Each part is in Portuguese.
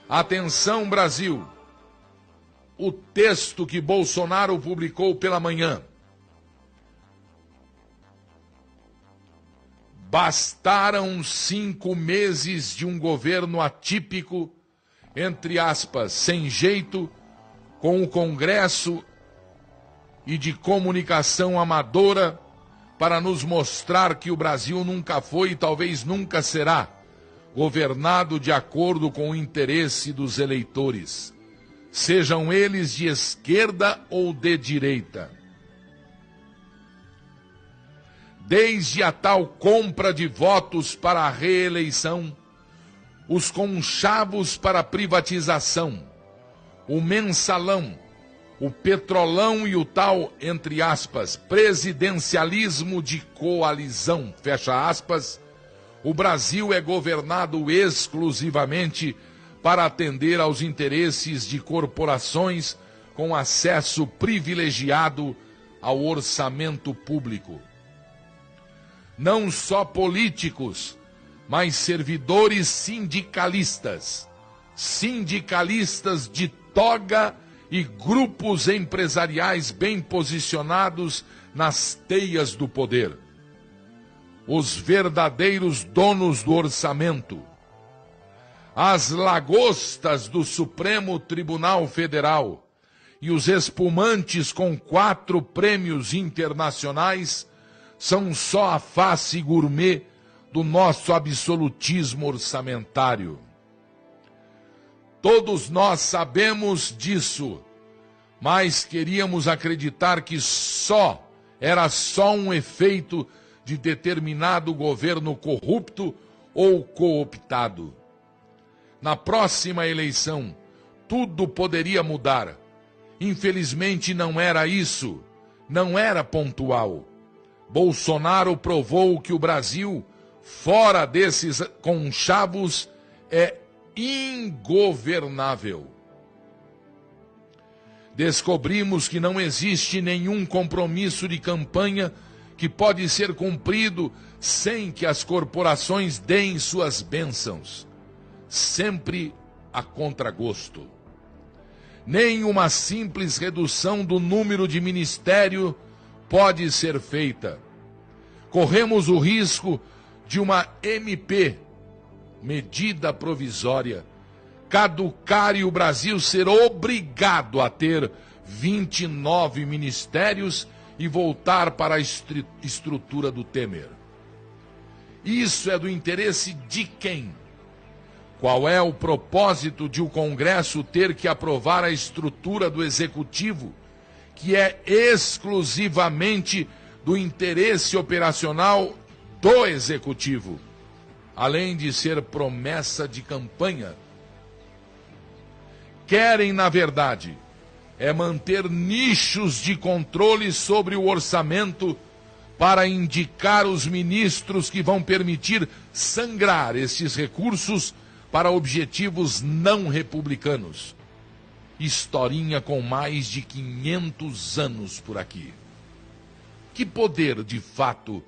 Atenção, Brasil! O texto que Bolsonaro publicou pela manhã. Bastaram 5 meses de um governo atípico, entre aspas, sem jeito, com o Congresso e de comunicação amadora, para nos mostrar que o Brasil nunca foi e talvez nunca será governado de acordo com o interesse dos eleitores, sejam eles de esquerda ou de direita. Desde a tal compra de votos para a reeleição, os conchavos para a privatização, o mensalão, o petrolão e o tal, entre aspas, presidencialismo de coalizão, fecha aspas, o Brasil é governado exclusivamente para atender aos interesses de corporações com acesso privilegiado ao orçamento público. Não só políticos, mas servidores sindicalistas, sindicalistas de toga e grupos empresariais bem posicionados nas teias do poder. Os verdadeiros donos do orçamento. As lagostas do Supremo Tribunal Federal e os espumantes com 4 prêmios internacionais são só a face gourmet do nosso absolutismo orçamentário. Todos nós sabemos disso, mas queríamos acreditar que era só um efeito de determinado governo corrupto ou cooptado. Na próxima eleição, tudo poderia mudar. Infelizmente não era isso, não era pontual. Bolsonaro provou que o Brasil, fora desses conchavos, é ingovernável. Descobrimos que não existe nenhum compromisso de campanha que pode ser cumprido sem que as corporações deem suas bênçãos, sempre a contragosto. Nem uma simples redução do número de ministério pode ser feita. Corremos o risco de uma MP, medida provisória, caducar e o Brasil ser obrigado a ter 29 ministérios e voltar para a estrutura do Temer. Isso é do interesse de quem? Qual é o propósito de o Congresso ter que aprovar a estrutura do Executivo, que é exclusivamente do interesse operacional do Executivo, além de ser promessa de campanha? Querem, na verdade, manter nichos de controle sobre o orçamento para indicar os ministros que vão permitir sangrar esses recursos para objetivos não republicanos. Historinha com mais de 500 anos por aqui. Que poder, de fato,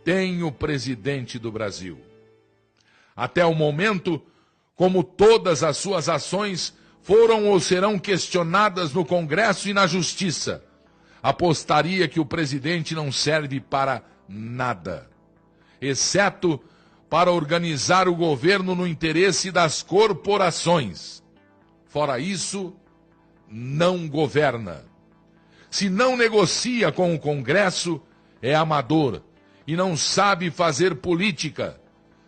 tem o presidente do Brasil? Até o momento, como todas as suas ações foram ou serão questionadas no Congresso e na Justiça, apostaria que o presidente não serve para nada, exceto para organizar o governo no interesse das corporações. Fora isso, não governa. Se não negocia com o Congresso, é amador e não sabe fazer política.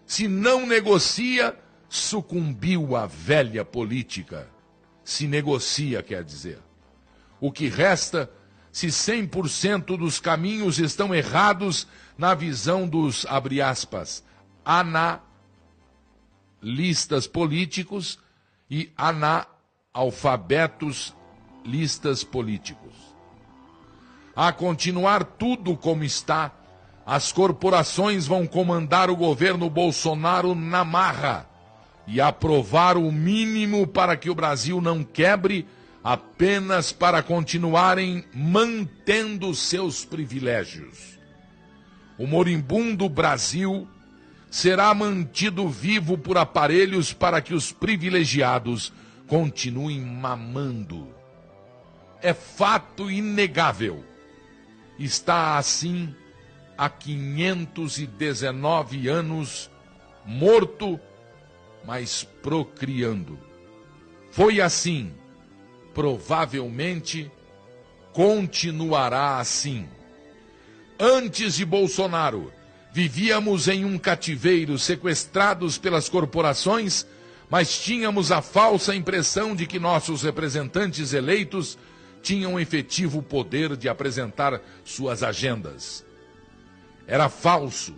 Se não negocia, sucumbiu à velha política. Se negocia, quer dizer. O que resta, se 100% dos caminhos estão errados na visão dos, abre aspas, analistas políticos e analfabetos listas políticos. A continuar tudo como está, as corporações vão comandar o governo Bolsonaro na marra e aprovar o mínimo para que o Brasil não quebre, apenas para continuarem mantendo seus privilégios. O moribundo Brasil será mantido vivo por aparelhos para que os privilegiados continuem mamando. É fato inegável. Está assim há 519 anos, morto, mas procriando. Foi assim, provavelmente continuará assim. Antes de Bolsonaro, vivíamos em um cativeiro, sequestrados pelas corporações, mas tínhamos a falsa impressão de que nossos representantes eleitos tinham efetivo poder de apresentar suas agendas. Era falso.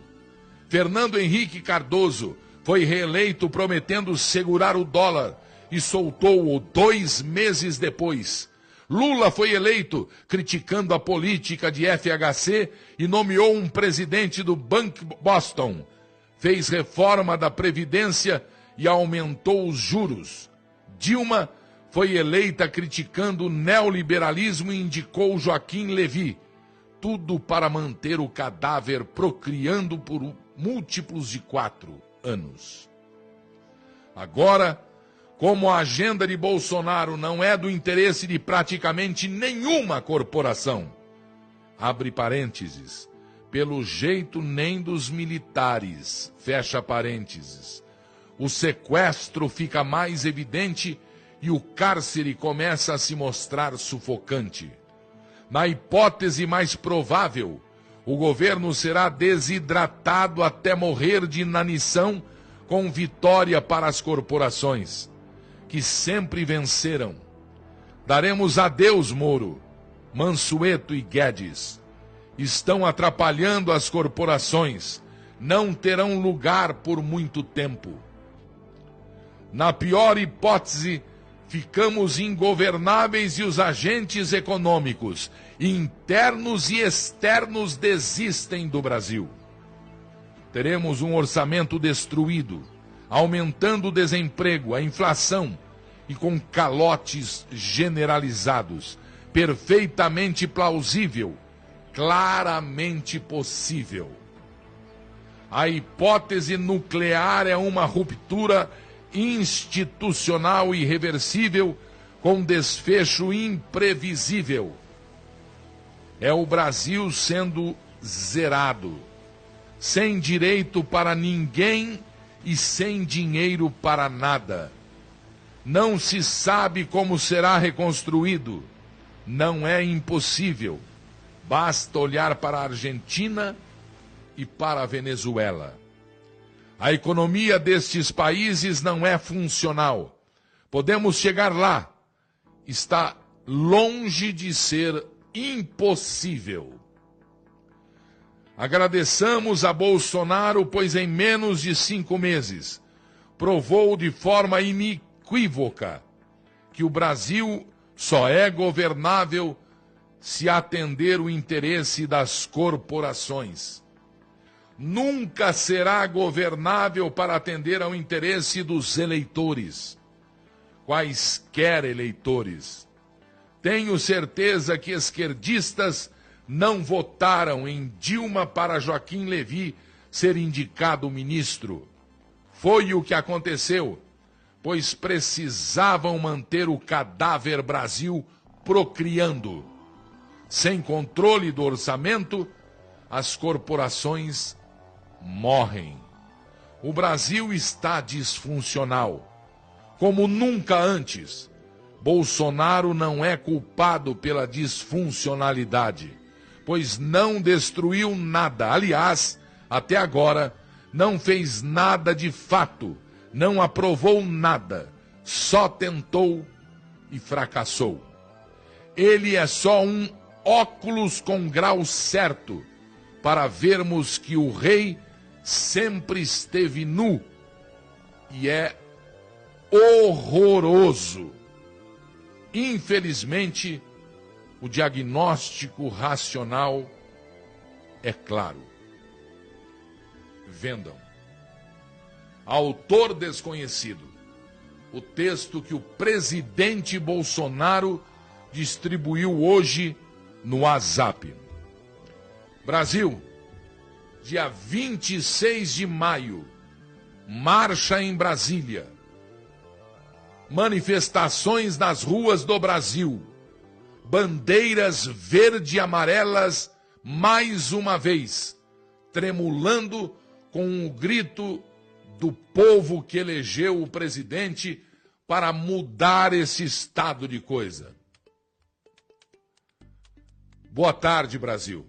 Fernando Henrique Cardoso foi reeleito prometendo segurar o dólar e soltou-o 2 meses depois. Lula foi eleito criticando a política de FHC e nomeou um presidente do Bank Boston. Fez reforma da Previdência e aumentou os juros. Dilma foi eleita criticando o neoliberalismo e indicou Joaquim Levy. Tudo para manter o cadáver procriando por múltiplos de 4 anos. Agora, como a agenda de Bolsonaro não é do interesse de praticamente nenhuma corporação, abre parênteses, pelo jeito nem dos militares, fecha parênteses, o sequestro fica mais evidente e o cárcere começa a se mostrar sufocante. Na hipótese mais provável, o governo será desidratado até morrer de inanição, com vitória para as corporações, que sempre venceram. Daremos adeus, Moro, Mansueto e Guedes. Estão atrapalhando as corporações. Não terão lugar por muito tempo. Na pior hipótese, ficamos ingovernáveis e os agentes econômicos, internos e externos, desistem do Brasil. Teremos um orçamento destruído, aumentando o desemprego, a inflação e com calotes generalizados. Perfeitamente plausível, claramente possível. A hipótese nuclear é uma ruptura institucional irreversível com desfecho imprevisível. É o Brasil sendo zerado, sem direito para ninguém e sem dinheiro para nada. Não se sabe como será reconstruído. Não é impossível. Basta olhar para a Argentina e para a Venezuela. A economia destes países não é funcional. Podemos chegar lá. Está longe de ser impossível. Agradeçamos a Bolsonaro, pois em menos de 5 meses provou de forma inequívoca que o Brasil só é governável se atender o interesse das corporações. Nunca será governável para atender ao interesse dos eleitores, quaisquer eleitores. Tenho certeza que esquerdistas não votaram em Dilma para Joaquim Levy ser indicado ministro. Foi o que aconteceu, pois precisavam manter o cadáver Brasil procriando. Sem controle do orçamento, as corporações morrem. O Brasil está disfuncional. Como nunca antes, Bolsonaro não é culpado pela disfuncionalidade, pois não destruiu nada. Aliás, até agora, não fez nada de fato, não aprovou nada, só tentou e fracassou. Ele é só um óculos com grau certo para vermos que o rei sempre esteve nu e é horroroso. Infelizmente, o diagnóstico racional é claro. Vendam. Autor desconhecido. O texto que o presidente Bolsonaro distribuiu hoje no WhatsApp. Brasil, dia 26 de maio, marcha em Brasília, manifestações nas ruas do Brasil, bandeiras verde e amarelas mais uma vez, tremulando com o grito do povo que elegeu o presidente para mudar esse estado de coisa. Boa tarde, Brasil.